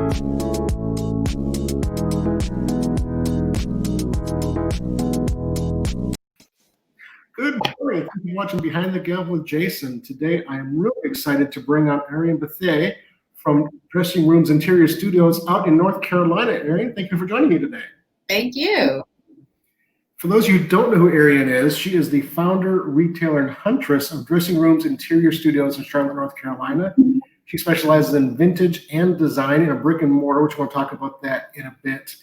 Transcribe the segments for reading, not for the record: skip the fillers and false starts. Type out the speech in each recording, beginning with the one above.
Good morning. Thank you for watching Behind the Gavel with Jason. Today, I am really excited to bring on Ariene Bethea from Dressing Rooms Interior Studios out in North Carolina. Ariene, thank you for joining me today. Thank you. For those of you who don't know who Ariene is, she is the founder, retailer, and huntress of Dressing Rooms Interior Studios in Charlotte, North Carolina. She specializes in vintage and design in a brick and mortar, which we'll talk about that in a bit.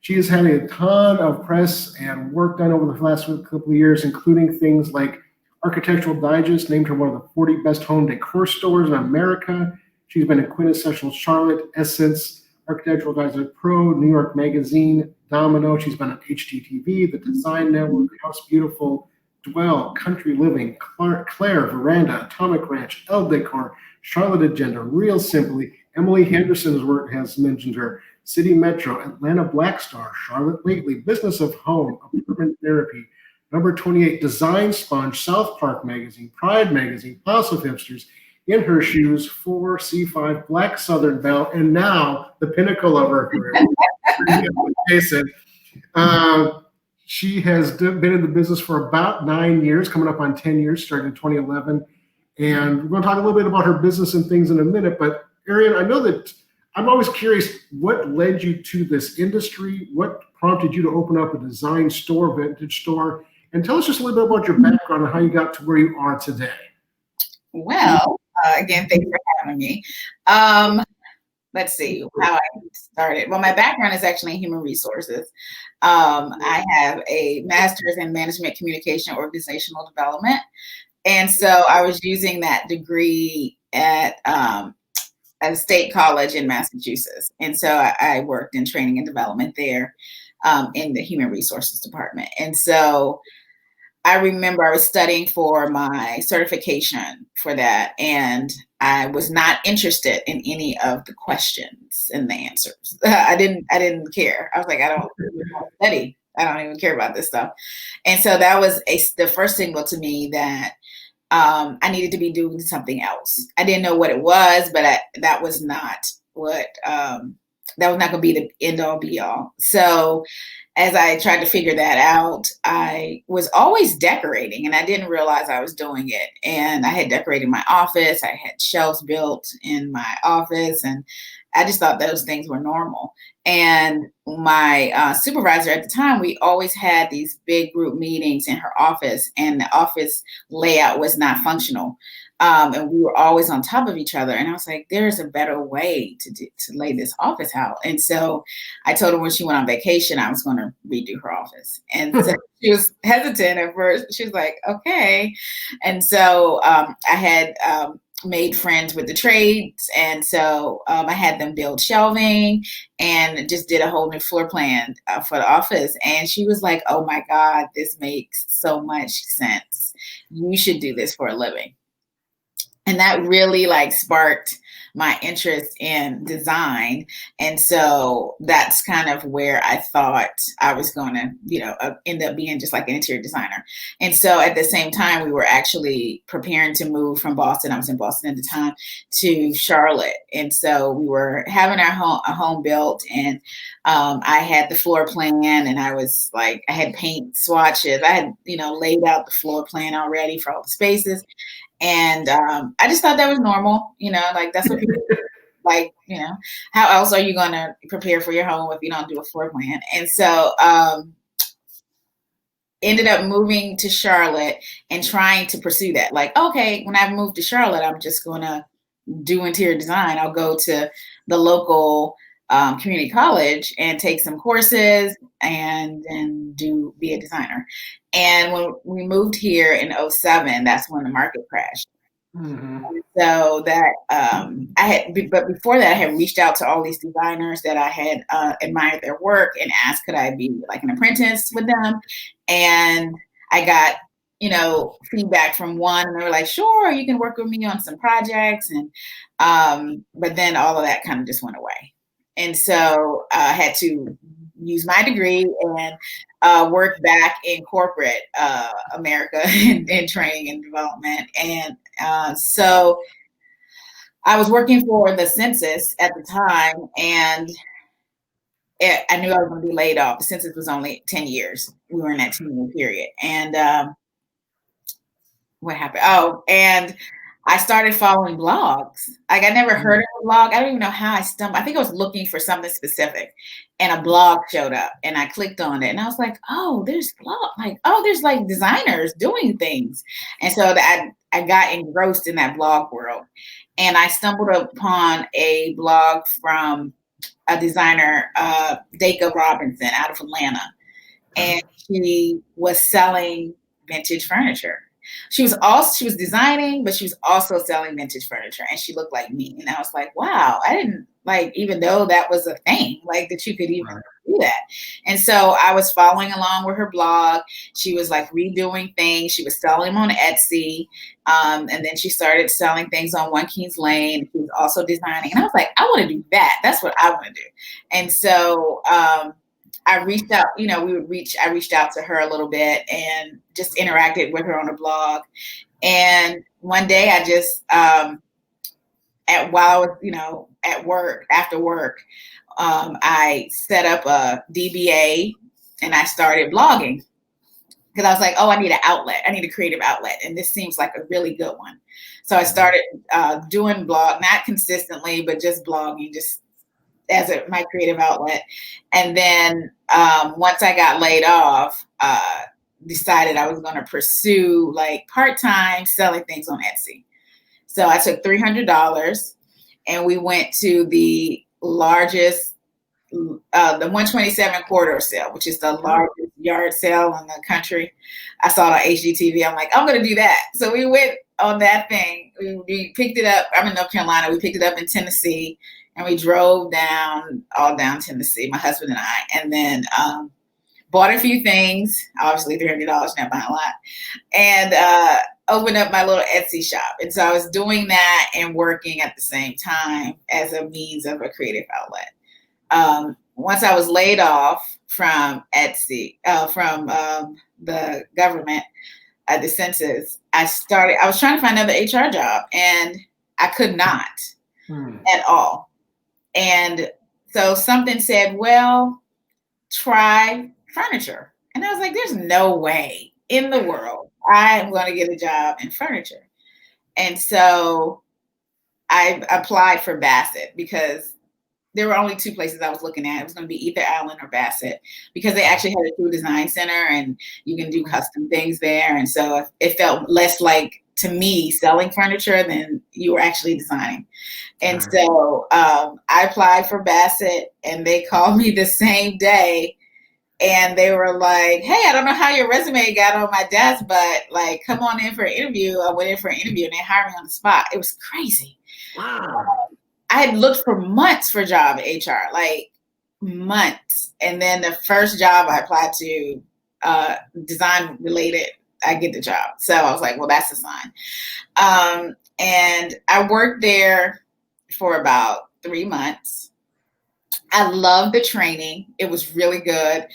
She has had a ton of press and work done over the last couple of years, including things like Architectural Digest named her one of the 40 best home decor stores in America. She's been in Quintessential Charlotte, Essence, Architectural Digest Pro, New York Magazine, Domino. She's been on HGTV, The Design Network, House Beautiful, Dwell, Country Living, Claire, Veranda, Atomic Ranch, Elle Decor, Charlotte Agenda, Real Simply. Emily Henderson's work has mentioned her. City Metro, Atlanta Black Star, Charlotte Lately, Business of Home, Apartment Therapy, Number 28, Design Sponge, South Park Magazine, Pride Magazine, House of Hipsters, In Her Shoes, 4C5, Black Southern Belle, and now the pinnacle of her career, Jason. She has been in the business for about 9 years, coming up on 10 years, starting in 2011. And we're going to talk a little bit about her business and things in a minute. But Ariene, I know that I'm always curious, what led you to this industry? What prompted you to open up a design store, vintage store? And tell us just a little bit about your background and how you got to where you are today. Well, again, thank you for having me. Let's see how I started. Well, my background is actually in human resources. I have a master's in management, communication, organizational development. And so I was using that degree at a state college in Massachusetts. And so I worked in training and development there in the human resources department. And so I remember I was studying for my certification for that. And I was not interested in any of the questions and the answers. I didn't care. I was like, I don't study. I don't even care about this stuff. And so that was the first signal to me that I needed to be doing something else. I didn't know what it was, but that was not what, that was not going to be the end all be all. So as I tried to figure that out, I was always decorating and I didn't realize I was doing it. And I had decorated my office. I had shelves built in my office and I just thought those things were normal. And my supervisor at the time, we always had these big group meetings in her office and the office layout was not functional. And we were always on top of each other. And I was like, there's a better way to lay this office out. And so I told her when she went on vacation, I was going to redo her office. And so she was hesitant at first. She was like, okay. And so I had made friends with the trades. And so I had them build shelving and just did a whole new floor plan for the office. And she was like, oh my God, this makes so much sense. You should do this for a living. And that really sparked my interest in design. And so that's kind of where I thought I was going to, end up being just like an interior designer. And so at the same time, we were actually preparing to move from Boston. I was in Boston at the time to Charlotte. And so we were having a home built and I had the floor plan and I was I had paint swatches. I had, laid out the floor plan already for all the spaces. And I just thought that was normal, that's what people how else are you going to prepare for your home if you don't do a floor plan? And so ended up moving to Charlotte and trying to pursue that. Okay, when I moved to Charlotte, I'm just going to do interior design. I'll go to the local community college and take some courses and then be a designer. And when we moved here in 2007, that's when the market crashed. Mm-hmm. So that but before that, I had reached out to all these designers that I had admired their work and asked, could I be an apprentice with them? And I got, feedback from one, and they were like, sure, you can work with me on some projects. And but then all of that kind of just went away. And so I had to use my degree and work back in corporate America in training and development. And so I was working for the census at the time, and I knew I was going to be laid off. The census was only 10 years. We were in that 10-year period. And what happened? Oh, and I started following blogs. Like, I never heard of a blog. I don't even know how I stumbled. I think I was looking for something specific, and a blog showed up, and I clicked on it, and I was like, oh, there's blog. Like, oh, there's like designers doing things. And so that I got engrossed in that blog world, and I stumbled upon a blog from a designer, Dacre Robinson, out of Atlanta, and she was selling vintage furniture. She was designing, but she was also selling vintage furniture, and she looked like me. And I was like, wow, I didn't even know that was a thing, like that you could even do that. And so I was following along with her blog. She was like redoing things. She was selling them on Etsy. And then she started selling things on One Kings Lane. She was also designing. And I was like, I want to do that. That's what I want to do. And so, I reached out, I reached out to her a little bit and just interacted with her on a blog. And one day I just, while I was, at work, after work, I set up a DBA and I started blogging because I was like, oh, I need an outlet. I need a creative outlet. And this seems like a really good one. So I started doing blog, not consistently, but just blogging, just as my creative outlet. And then once I got laid off, decided I was going to pursue like part-time selling things on Etsy. So I took $300 and we went to the largest, the 127 corridor sale, which is the largest yard sale in the country. I saw it on HGTV. I'm like, I'm going to do that. So we went on that thing. We picked it up. I'm in North Carolina. We picked it up in Tennessee. And we drove all down Tennessee, my husband and I, and then bought a few things, obviously $300, not buying a lot, and opened up my little Etsy shop. And so I was doing that and working at the same time as a means of a creative outlet. Once I was laid off from Etsy, from the government, the census, I was trying to find another HR job, and I could not at all. And so something said, well, try furniture. And I was like, there's no way in the world I am going to get a job in furniture. And so I applied for Bassett because there were only two places I was looking at. It was going to be either Allen or Bassett because they actually had a true design center and you can do custom things there. And so it felt less like, to me, selling furniture than you were actually designing. And so I applied for Bassett and they called me the same day and they were like, hey, I don't know how your resume got on my desk, but like, come on in for an interview. I went in for an interview and they hired me on the spot. It was crazy. Wow. I had looked for months for a job at HR, like months. And then the first job I applied to, design related, I get the job. So I was like, well, that's a sign. And I worked there for about 3 months. I loved the training. It was really good.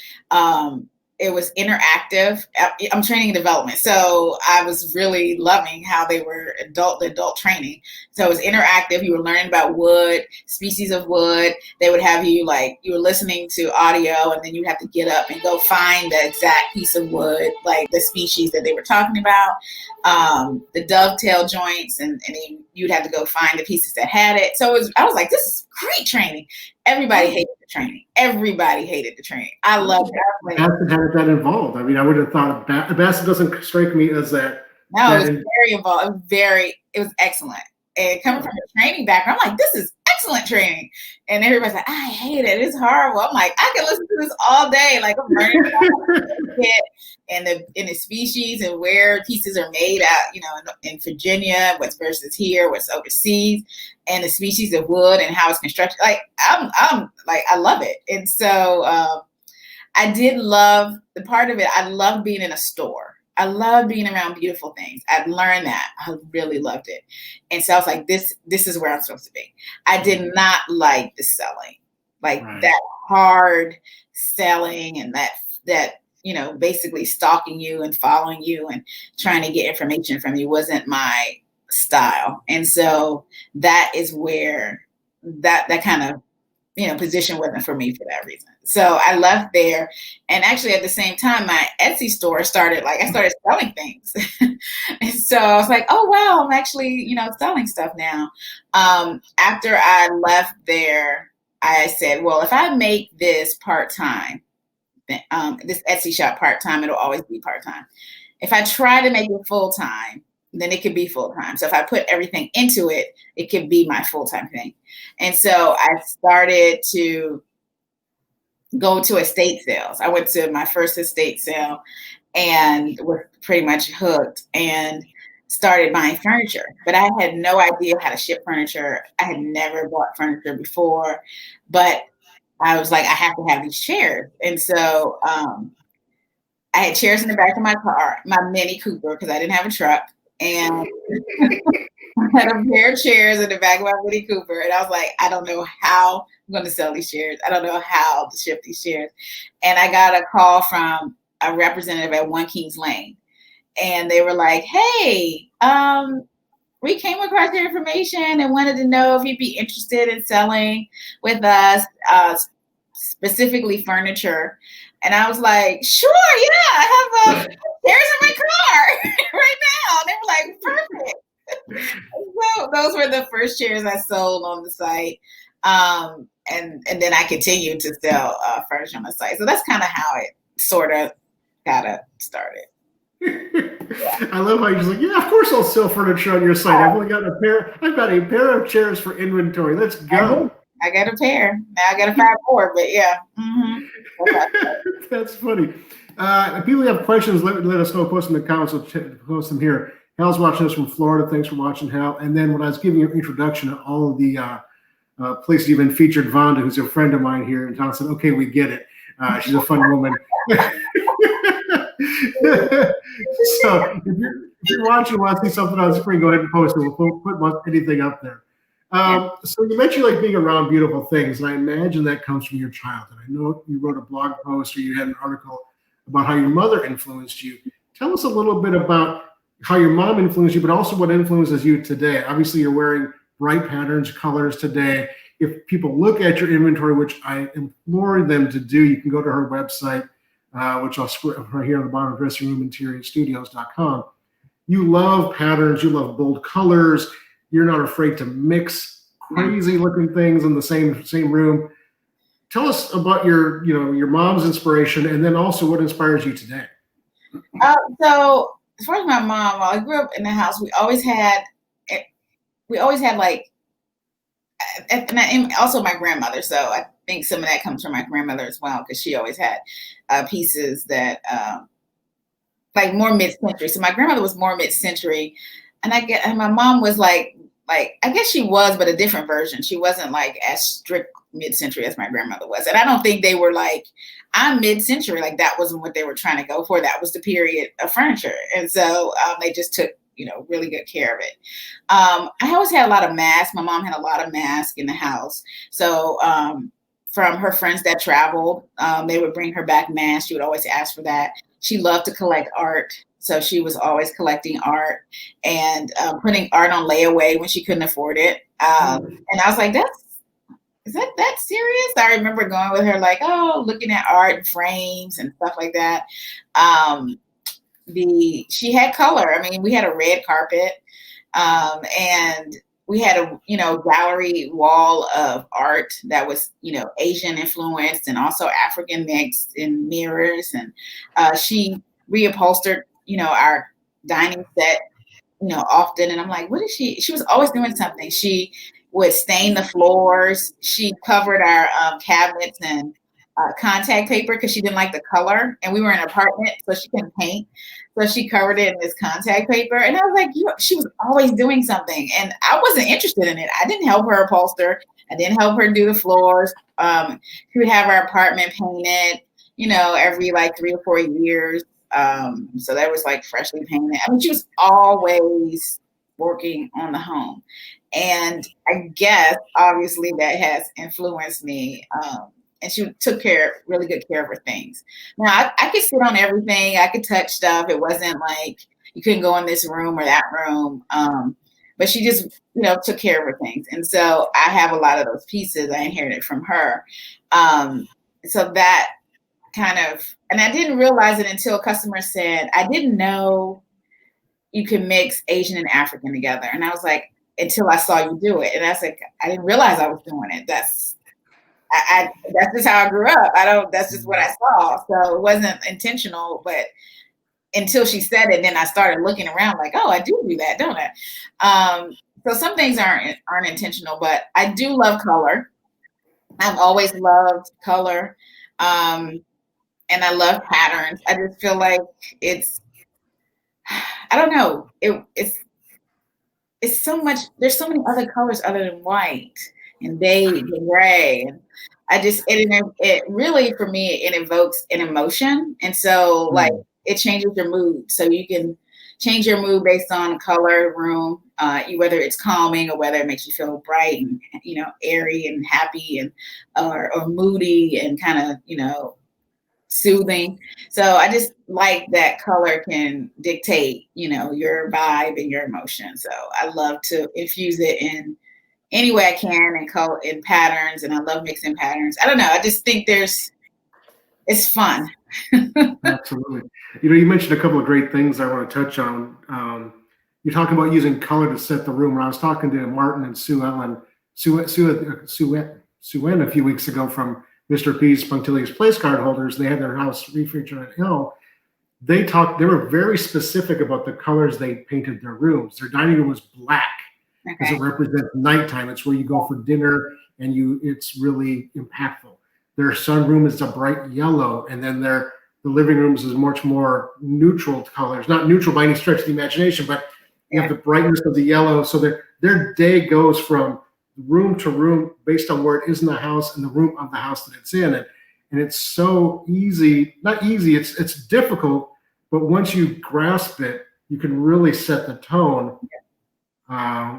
It was interactive. I'm training and development. So I was really loving how they were adult training. So it was interactive. You were learning about wood, species of wood. They would have you you were listening to audio and then you have to get up and go find the exact piece of wood, like the species that they were talking about, the dovetail joints, and then you'd have to go find the pieces that had it. So I was like, this is great training. Everybody hated the training. Everybody hated the training. I loved it. Bassett had that involved. I mean, I would have thought Bassett doesn't strike me as that. No, it was very involved. It was excellent. And coming from a training background, I'm like, this is excellent training. And everybody's like, I hate it. It's horrible. I'm like, I can listen to this all day. Like, I'm learning about it and the species and where pieces are made out, in Virginia, what's versus here, what's overseas, and the species of wood and how it's constructed. Like, I'm like, I love it. And so I did love the part of it. I love being in a store. I love being around beautiful things. I've learned that. I really loved it. And so I was like, this is where I'm supposed to be. I did not like the selling, that hard selling and that basically stalking you and following you and trying to get information from you wasn't my style. And so that is where that kind of, position wasn't for me for that reason. So I left there, and actually at the same time, my Etsy store started selling things. And so I was like, oh, wow, I'm actually, selling stuff now. After I left there, I said, well, if I make this part-time, this Etsy shop part-time, it'll always be part-time. If I try to make it full-time, then it could be full-time. So if I put everything into it, it could be my full-time thing. And so I started to go to estate sales. I went to my first estate sale and was pretty much hooked and started buying furniture. But I had no idea how to ship furniture. I had never bought furniture before, but I was like, I have to have these chairs. And so I had chairs in the back of my car, my Mini Cooper, because I didn't have a truck. And I had a pair of chairs in the back of my Mini Cooper. And I was like, I don't know how I'm going to sell these chairs. I don't know how to ship these chairs. And I got a call from a representative at One Kings Lane. And they were like, hey, we came across your information and wanted to know if you'd be interested in selling with us, specifically furniture. And I was like, sure, yeah, I have chairs in my car right now. And they were like, perfect. So those were the first chairs I sold on the site. And then I continued to sell furniture on the site. So that's kind of how it sort of got started. I love how you're just like, yeah, of course I'll sell furniture on your site. I've got a pair of chairs for inventory. Let's go. I got a pair. Now I got to find more, but yeah. Mm-hmm. That's funny. If people have questions, let us know. Post them in the comments. We'll post them here. Hal's watching us from Florida. Thanks for watching, Hal. And then when I was giving you an introduction to all of the places you've been featured, Vonda, who's a friend of mine here in town, said, okay, we get it. She's a fun woman. So if you're watching, want to see something on the screen, go ahead and post it. We'll put anything up there. So you mentioned like being around beautiful things, and I imagine that comes from your childhood. I know you wrote a blog post or you had an article about how your mother influenced you. Tell us a little bit about how your mom influenced you, but also what influences you today. Obviously, you're wearing bright patterns, colors today. If people look at your inventory, which I implore them to do, you can go to her website, which I'll square right here on the bottom, dressingroominteriorstudios.com. You love patterns, you love bold colors. You're not afraid to mix crazy looking things in the same room. Tell us about your mom's inspiration, and then also what inspires you today. So as far as my mom, I grew up in the house. We always had like, and also my grandmother. So I think some of that comes from my grandmother as well, because she always had pieces that like more mid-century. So my grandmother was more mid-century, and my mom was like I guess she was, but a different version. She wasn't like as strict mid-century as my grandmother was, and I don't think they were like, I'm mid-century. Like that wasn't what they were trying to go for. That was the period of furniture, and so they just took really good care of it. I always had a lot of masks. My mom had a lot of masks in the house. So from her friends that traveled, they would bring her back masks. She would always ask for that. She loved to collect art. So she was always collecting art and putting art on layaway when she couldn't afford it. And I was like, is that serious? I remember going with her like, looking at art and frames and stuff like that. She had color. I mean, we had a red carpet, and we had a gallery wall of art that was Asian influenced and also African mixed in mirrors, and she reupholstered our dining set often. And I'm like, what is she was always doing something. She would stain the floors. She covered our cabinets and contact paper because she didn't like the color, and we were in an apartment, so she couldn't paint. So she covered it in this contact paper, and I was like, she was always doing something, and I wasn't interested in it. I didn't help her upholster. I didn't help her do the floors. She would have our apartment painted, every like 3 or 4 years. So that was like freshly painted. I mean, she was always working on the home, and I guess obviously that has influenced me. And she took really good care of her things. Now, I could sit on everything. I could touch stuff. It wasn't like you couldn't go in this room or that room. but she just, took care of her things. And so I have a lot of those pieces I inherited from her. So that kind of, and I didn't realize it until a customer said, I didn't know you can mix Asian and African together. And I was like, until I saw you do it. And I was like, I didn't realize I was doing it. That's just how I grew up. That's just what I saw. So it wasn't intentional, but until she said it, then I started looking around like, oh, I do that, don't I? So some things aren't intentional, but I do love color. I've always loved color. And I love patterns. I just feel like I don't know. It's so much, there's so many other colors other than white and beige and gray. And it really, for me, it evokes an emotion. And so like it changes your mood. So you can change your mood based on color, room, whether it's calming or whether it makes you feel bright and, airy and happy and, or moody and kind of, soothing. So I just like that color can dictate, your vibe and your emotion. So I love to infuse it in any way I can and color in patterns. And I love mixing patterns. I don't know. I just think it's fun. Absolutely. You mentioned a couple of great things I want to touch on. You're talking about using color to set the room. When I was talking to Martin and Sue a few weeks ago from Mr. P's Punctilious Place card holders, they had their house refeatured on Hill. They were very specific about the colors they painted their rooms. Their dining room was black because it represents nighttime. It's where you go for dinner and it's really impactful. Their sunroom is a bright yellow, and then the living rooms is much more neutral colors. Not neutral by any stretch of the imagination, but you have the brightness of the yellow. So their day goes from room to room based on where it is in the house and the room of the house that it's in. And it's so easy, not easy, it's difficult, but once you grasp it, you can really set the tone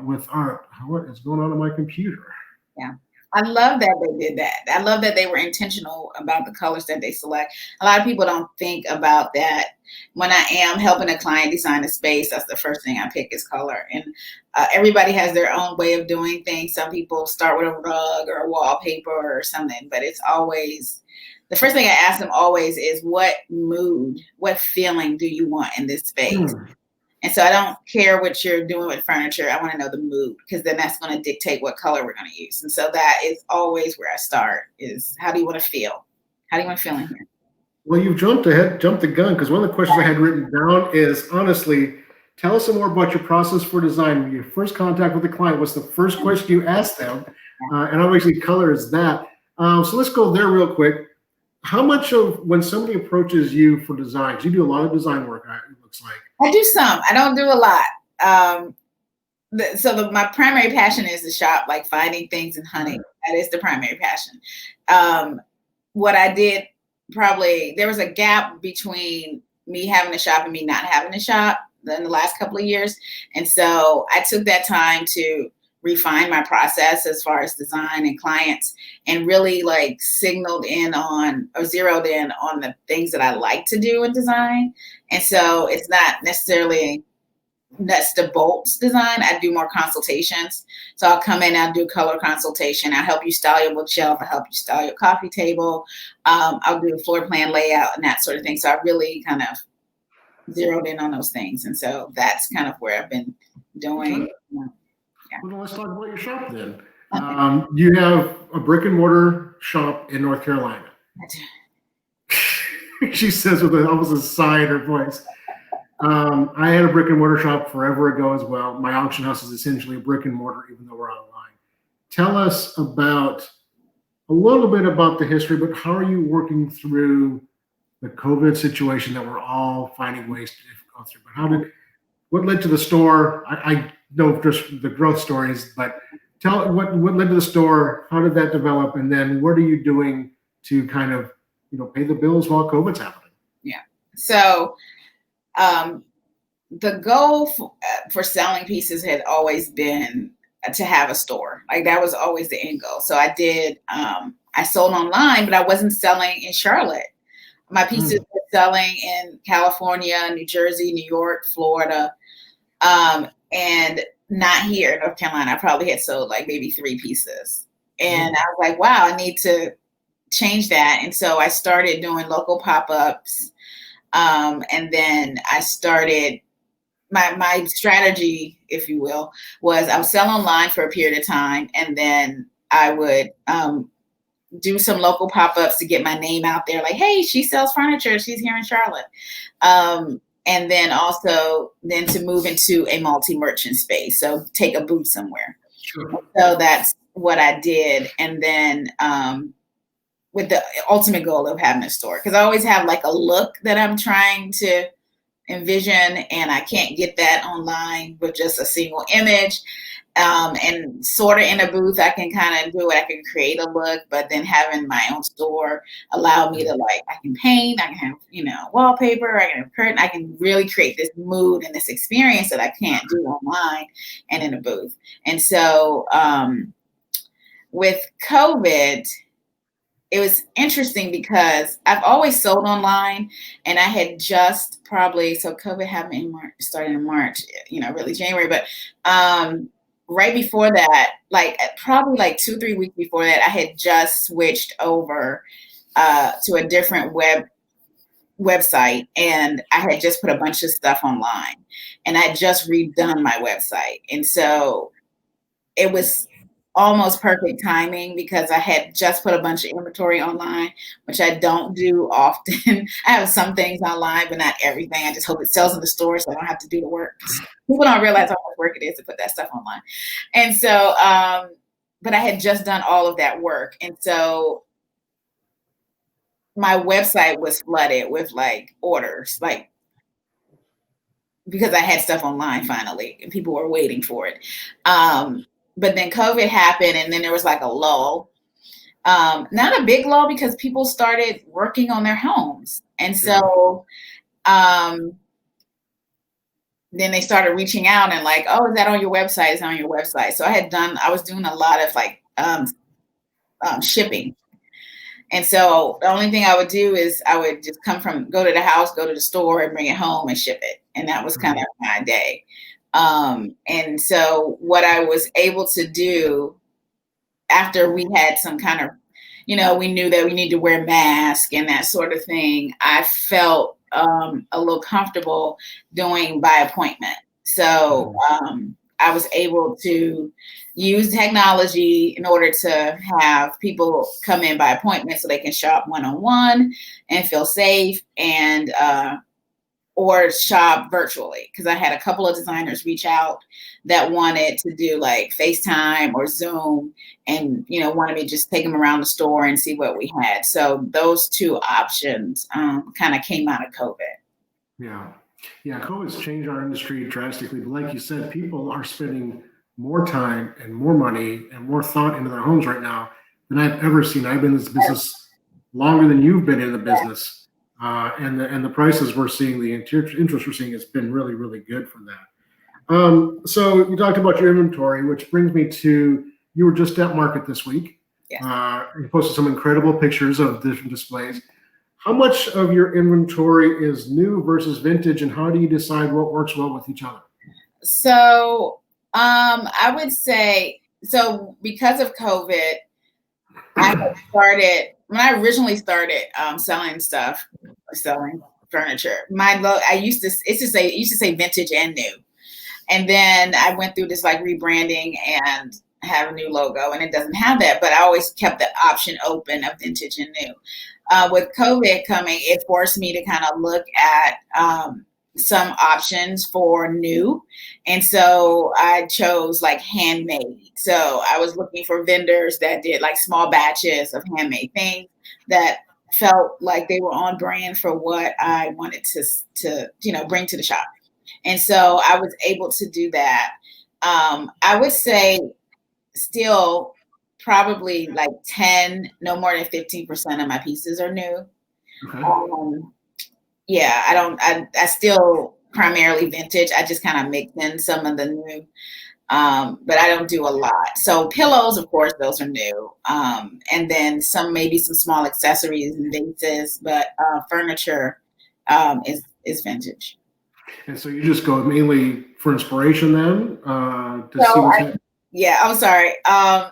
with art. What is going on my computer? Yeah. I love that they did that. I love that they were intentional about the colors that they select. A lot of people don't think about that. When I am helping a client design a space, that's the first thing I pick is color. And everybody has their own way of doing things. Some people start with a rug or a wallpaper or something, but it's always, the first thing I ask them always is what mood, what feeling do you want in this space? And so I don't care what you're doing with furniture. I want to know the mood, because then that's going to dictate what color we're going to use. And so that is always where I start is, how do you want to feel? How do you want to feel in here? Well, you've jumped the gun, because one of the questions I had written down is, honestly, tell us some more about your process for design. Your first contact with the client, what's the first question you ask them? And obviously color is that. So let's go there real quick. How much of when somebody approaches you for designs, you do a lot of design work, it looks like. I do some. I don't do a lot. My primary passion is to shop, like finding things and hunting. That is the primary passion. What I did, probably, there was a gap between me having a shop and me not having a shop in the last couple of years. And so I took that time to refine my process as far as design and clients, and really like zeroed in on the things that I like to do in design. And so it's not necessarily nuts to bolts design. I do more consultations. So I'll come in, I'll do color consultation. I'll help you style your bookshelf. I'll help you style your coffee table. I'll do the floor plan layout and that sort of thing. So I really kind of zeroed in on those things. And so that's kind of where I've been doing. Well, let's talk about your shop then. You have a brick and mortar shop in North Carolina. She says with almost a sigh in her voice. I had a brick and mortar shop forever ago as well. My auction house is essentially a brick and mortar, even though we're online. Tell us a little bit about the history, but how are you working through the COVID situation that we're all finding ways to go through? But what led to the store? I know just the growth stories, but tell what led to the store. How did that develop? And then what are you doing to kind of, pay the bills while COVID's happening? Yeah. So the goal for selling pieces had always been to have a store. Like that was always the end goal. So I sold online, but I wasn't selling in Charlotte. My pieces were selling in California, New Jersey, New York, Florida. And not here in North Carolina. I probably had sold like maybe 3 pieces. And I was like, wow, I need to change that. And so I started doing local pop-ups. And then I started my strategy, if you will, was I would sell online for a period of time, and then I would do some local pop-ups to get my name out there, like, hey, she sells furniture, she's here in Charlotte. And then also then to move into a multi-merchant space, so take a booth somewhere. Sure. So that's what I did. And then with the ultimate goal of having a store, because I always have like a look that I'm trying to envision, and I can't get that online with just a single image. And sort of in a booth, I can kind of do it. I can create a look, but then having my own store allow me to, like, I can paint, I can have, you know, wallpaper, I can have curtain, I can really create this mood and this experience that I can't do online and in a booth. And so with COVID, it was interesting because I've always sold online, and I had just probably, so COVID happened in March, starting in March, you know, really January, but right before that, like probably like 2-3 weeks before that, I had just switched over to a different website, and I had just put a bunch of stuff online, and I had just redone my website. And so it was almost perfect timing because I had just put a bunch of inventory online, which I don't do often. I have some things online, but not everything. I just hope it sells in the store so I don't have to do the work. People don't realize how much work it is to put that stuff online. And so, but I had just done all of that work. And so my website was flooded with like orders, like, because I had stuff online finally and people were waiting for it. But then COVID happened, and then there was like a lull. Not a big lull because people started working on their homes. And so then they started reaching out and like, oh, is that on your website? Is that on your website? So I was doing a lot of like shipping. And so the only thing I would do is I would just go to the house, go to the store, and bring it home and ship it. And that was kind of my day. And so what I was able to do after we had some kind of, you know, we knew that we need to wear masks and that sort of thing, I felt a little comfortable doing by appointment. So I was able to use technology in order to have people come in by appointment so they can shop one-on-one and feel safe, and or shop virtually, because I had a couple of designers reach out that wanted to do like FaceTime or Zoom, and, you know, wanted me to just take them around the store and see what we had. So those two options kind of came out of COVID. Yeah. COVID's changed our industry drastically. But like you said, people are spending more time and more money and more thought into their homes right now than I've ever seen. I've been in this business longer than you've been in the business. And the prices we're seeing, the interest we're seeing, has been really, really good for that. So you talked about your inventory, which brings me to, you were just at market this week. Yeah. You posted some incredible pictures of different displays. How much of your inventory is new versus vintage, and how do you decide what works well with each other? So I would say, so because of COVID, when I originally started selling furniture, it used to say vintage and new. And then I went through this like rebranding and have a new logo, and it doesn't have that, but I always kept the option open of vintage and new. With COVID coming, it forced me to kind of look at some options for new. And so I chose like handmade. So I was looking for vendors that did like small batches of handmade things that felt like they were on brand for what I wanted to bring to the shop. And so I was able to do that. I would say still probably like 10, no more than 15% of my pieces are new. Okay. Yeah, I still primarily vintage. I just kind of mix in some of the new, but I don't do a lot. So pillows, of course, those are new. And then maybe some small accessories and vases, but furniture is vintage. And so you just go mainly for inspiration then to see So what's happening? yeah, I'm sorry.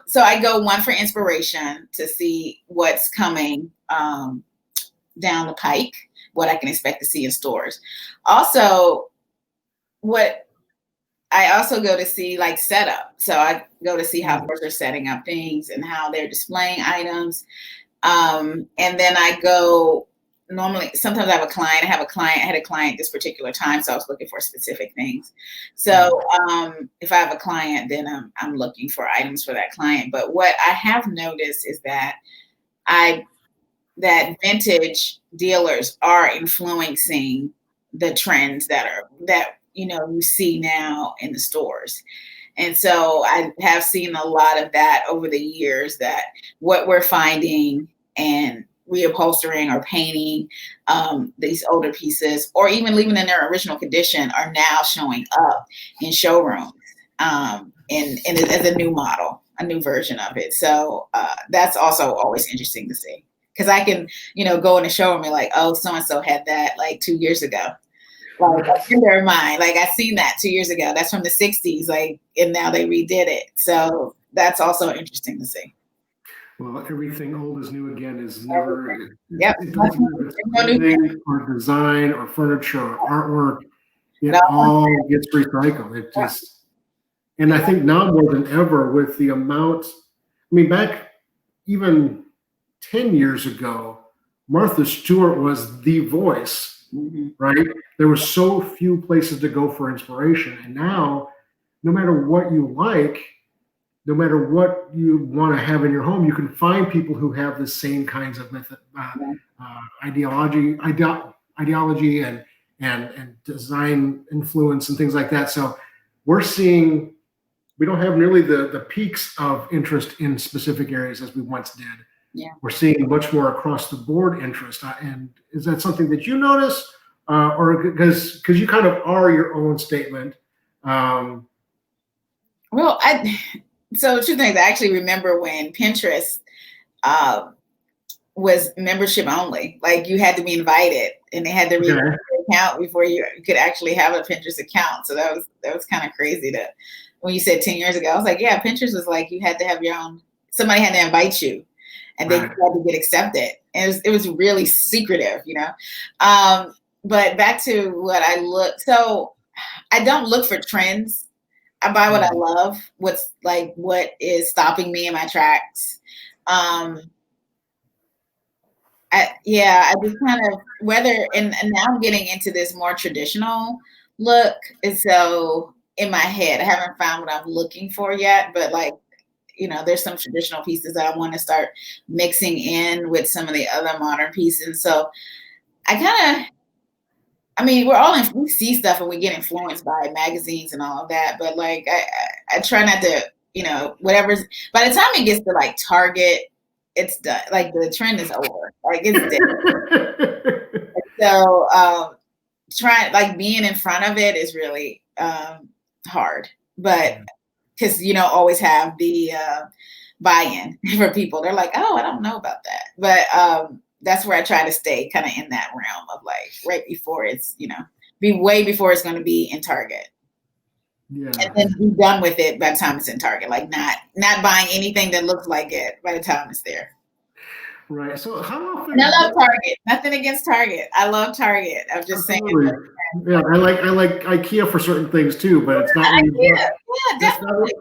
So I go one for inspiration to see what's coming down the pike, what I can expect to see in stores. Also, what I also go to see like setup. So I go to see how stores are setting up things and how they're displaying items. And then I go normally, sometimes I have a client, I had a client this particular time, so I was looking for specific things. So if I have a client, then I'm looking for items for that client. But what I have noticed is that that vintage dealers are influencing the trends that you see now in the stores. And so I have seen a lot of that over the years, that what we're finding and reupholstering or painting these older pieces, or even leaving in their original condition, are now showing up in showrooms and as a new model, a new version of it. So that's also always interesting to see. Because I can, go in a showroom and be like, oh, so-and-so had that like 2 years ago. Like a friend of mine, like I seen that 2 years ago. That's from the 60s, like, and now they redid it. So that's also interesting to see. Well, everything old is new again is never, Yep. it doesn't matter if it's clothing or design or furniture or artwork, it all gets recycled. It just, and I think now more than ever with the amount, back even 10 years ago, Martha Stewart was the voice. Right? There were so few places to go for inspiration. And now, no matter what you like, no matter what you want to have in your home, you can find people who have the same kinds of ideology and design influence and things like that. So we're seeing, we don't have nearly the peaks of interest in specific areas as we once did. Yeah. We're seeing much more across the board interest. And is that something that you notice? Or because you kind of are your own statement. Well, so two things. I actually remember when Pinterest was membership only. Like you had to be invited, and they had to read your account before you could actually have a Pinterest account. So that was kind of crazy to when you said 10 years ago. I was like, yeah, Pinterest was like you had to have your own. Somebody had to invite you, and then you had to get accepted. And it was really secretive, But back to what I look. So I don't look for trends. I buy what I love. What is stopping me in my tracks. I just kind of and now I'm getting into this more traditional look. And so in my head, I haven't found what I'm looking for yet, but there's some traditional pieces that I want to start mixing in with some of the other modern pieces. So we see stuff and we get influenced by magazines and all of that, but I try not to, whatever's, by the time it gets to like Target, it's done. Like the trend is over. Like it's dead. So being in front of it is really hard, but because always have the buy-in for people. They're like, oh, I don't know about that, but that's where I try to stay kind of in that realm of like right before it's, be way before it's going to be in Target. Yeah. And then be done with it by the time it's in Target. Like not buying anything that looks like it by the time it's there. Right. So how often? And I love Target. Nothing against Target. I love Target. I'm just saying. Yeah, I like IKEA for certain things too, but it's not. Definitely.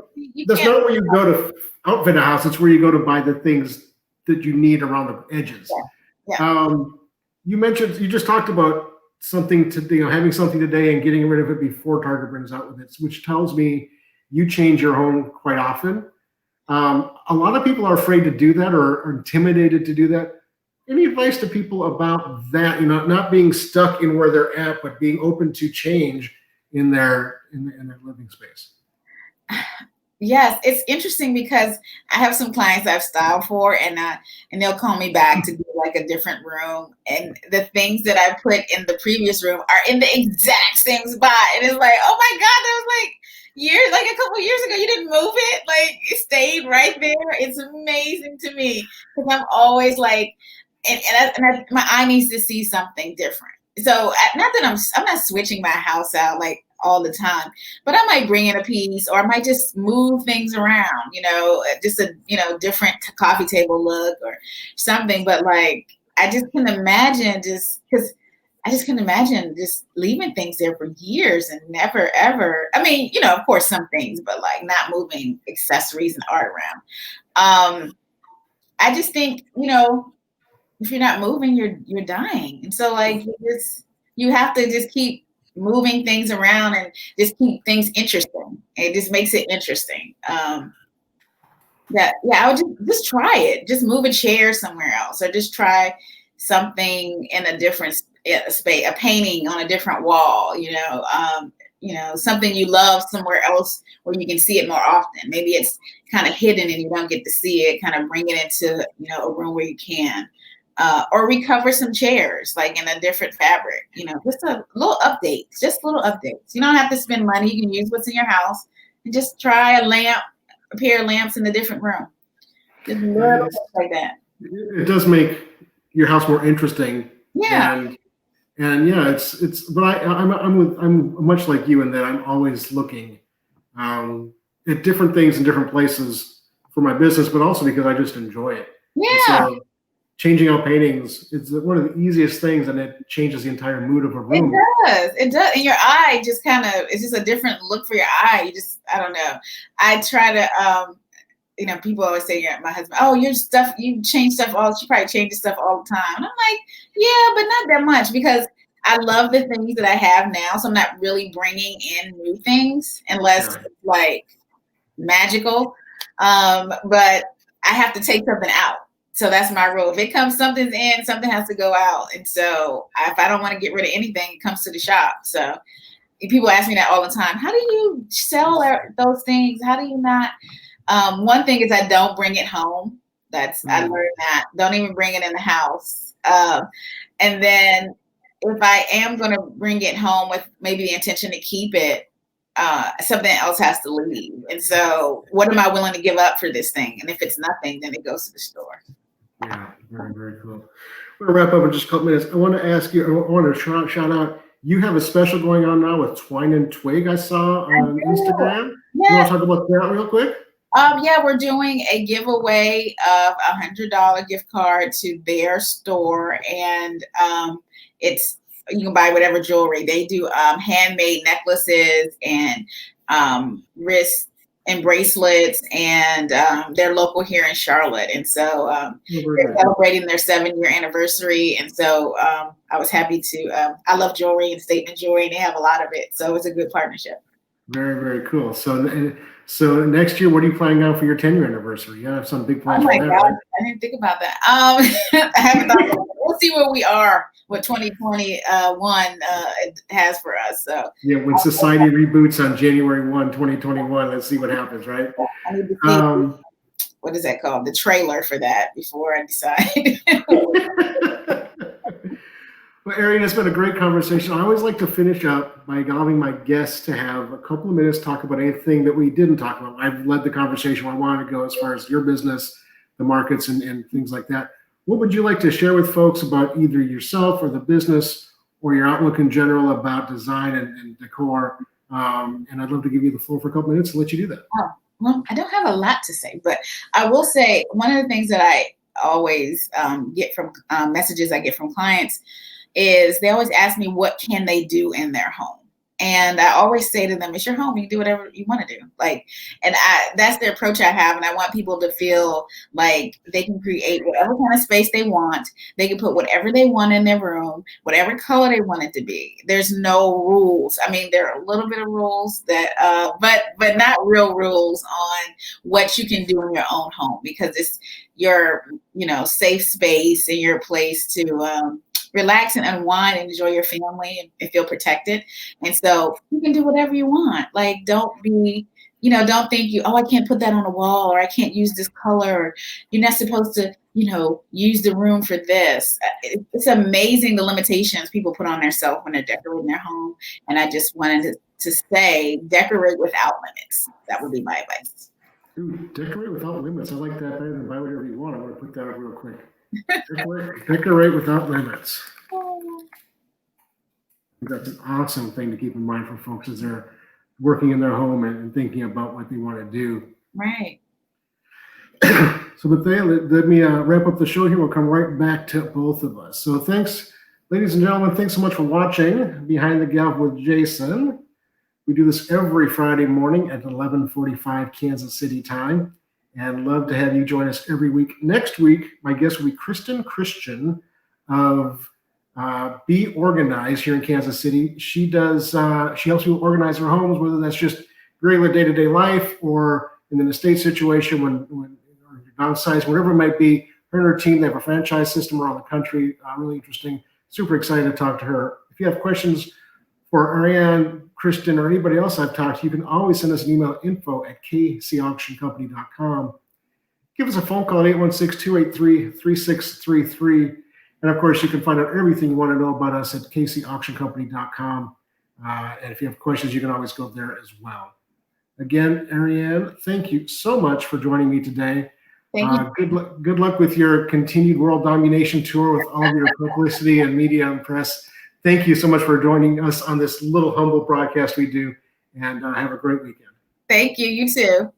That's not where you go to outfit a house. It's where you go to buy the things that you need around the edges. Yeah. You just talked about something having something today and getting rid of it before Target brings out with it, which tells me you change your home quite often. A lot of people are afraid to do that or are intimidated to do that. Any advice to people about that? Not being stuck in where they're at, but being open to change in their living space. Yes, it's interesting because I have some clients I've styled for, and they'll call me back to do like a different room, and the things that I put in the previous room are in the exact same spot, and it's like, oh my God, that was like a couple years ago. You didn't move it, like it stayed right there. It's amazing to me because I'm always like, and my eye needs to see something different. so not that I'm not switching my house out like all the time, but I might bring in a piece, or I might just move things around, just a, different coffee table look or something. But like, I just can imagine just leaving things there for years and never, ever. I mean, of course some things, but like not moving accessories and art around. I just think, if you're not moving, you're dying. And so like, you have to just keep moving things around and just keep things interesting. It just makes it interesting. I would just try it. Just move a chair somewhere else, or just try something in a different space, a painting on a different wall, something you love somewhere else where you can see it more often. Maybe it's kind of hidden and you don't get to see it, kind of bring it into, a room where you can. Or recover some chairs, like in a different fabric, just a little updates, little updates. You don't have to spend money. You can use what's in your house and just try a pair of lamps in a different room. Just little things like that. It does make your house more interesting. Yeah. And yeah, but I'm much like you in that I'm always looking at different things in different places for my business, but also because I just enjoy it. Yeah. Changing out paintings, it's one of the easiest things, and it changes the entire mood of a room. It does. And your eye just it's just a different look for your eye. I don't know. I try to, people always say, my husband, oh, you change stuff she probably changes stuff all the time. And I'm like, yeah, but not that much, because I love the things that I have now. So I'm not really bringing in new things unless it's like magical. But I have to take something out. So that's my rule. If it comes, something's in, something has to go out. And so if I don't want to get rid of anything, it comes to the shop. So people ask me that all the time. How do you sell those things? How do you not? One thing is I don't bring it home. I learned that. Don't even bring it in the house. And then if I am going to bring it home with maybe the intention to keep it, something else has to leave. And so what am I willing to give up for this thing? And if it's nothing, then it goes to the store. Yeah, very, very cool. We're going to wrap up in just a couple minutes. I want to ask you, I want to shout out, you have a special going on now with Twine and Twig I saw on Instagram. Yes. You want to talk about that real quick? Yeah, we're doing a giveaway of $100 gift card to their store. And you can buy whatever jewelry. They do handmade necklaces and wrist and bracelets, and they're local here in Charlotte. And so they're celebrating their 7-year anniversary. And so I was happy to, I love jewelry and statement jewelry, and they have a lot of it. So it's a good partnership. Very, very cool. So next year, what are you planning on for your 10-year anniversary? You have some big plans for that, right? I didn't think about that. I haven't thought about it. We'll see where we are, what 2021 has for us. So yeah, when society reboots on January 1, 2021, let's see what happens, right? I need to see what is that called? The trailer for that before I decide. Well, Ariene, it's been a great conversation. I always like to finish up by allowing my guests to have a couple of minutes to talk about anything that we didn't talk about. I've led the conversation where I wanted to go as far as your business, the markets, and things like that. What would you like to share with folks about either yourself or the business, or your outlook in general about design and decor? And I'd love to give you the floor for a couple minutes and let you do that. Oh, well, I don't have a lot to say, but I will say one of the things that I always get from messages I get from clients is they always ask me, what can they do in their home? And I always say to them, it's your home. You can do whatever you want to do. That's the approach I have. And I want people to feel like they can create whatever kind of space they want. They can put whatever they want in their room, whatever color they want it to be. There's no rules. I mean, there are a little bit of rules that, but not real rules on what you can do in your own home, because it's your, safe space and your place to, relax and unwind and enjoy your family and feel protected. And so you can do whatever you want. Like, don't think I can't put that on a wall, or I can't use this color, or you're not supposed to, use the room for this. It's amazing the limitations people put on themselves when they're decorating their home. And I just wanted to say, decorate without limits. That would be my advice. Ooh, decorate without limits. I like that better than buy whatever you want. I'm going to put that up real quick. Decorate without limits. That's an awesome thing to keep in mind for folks as they're working in their home and thinking about what they want to do. Right. So Bethea, let me wrap up the show here. We'll come right back to both of us. So thanks, ladies and gentlemen. Thanks so much for watching Behind the Gavel with Jason. We do this every Friday morning at 11:45 Kansas City time, and love to have you join us every week. Next week, my guest will be Kristen Christian of Be Organized here in Kansas City. She does. She helps people organize their homes, whether that's just regular day-to-day life or in an estate situation when downsizing, whatever it might be. Her and her team, they have a franchise system around the country. Really interesting. Super excited to talk to her. If you have questions for Ariane, Kristen, or anybody else I've talked to, you can always send us an email, info@kcauctioncompany.com. Give us a phone call at 816-283-3633. And of course, you can find out everything you want to know about us at kcauctioncompany.com. And if you have questions, you can always go there as well. Again, Ariane, thank you so much for joining me today. Thank you. Good luck with your continued world domination tour with all of your publicity and media and press. Thank you so much for joining us on this little humble broadcast we do, and have a great weekend. Thank you. You too.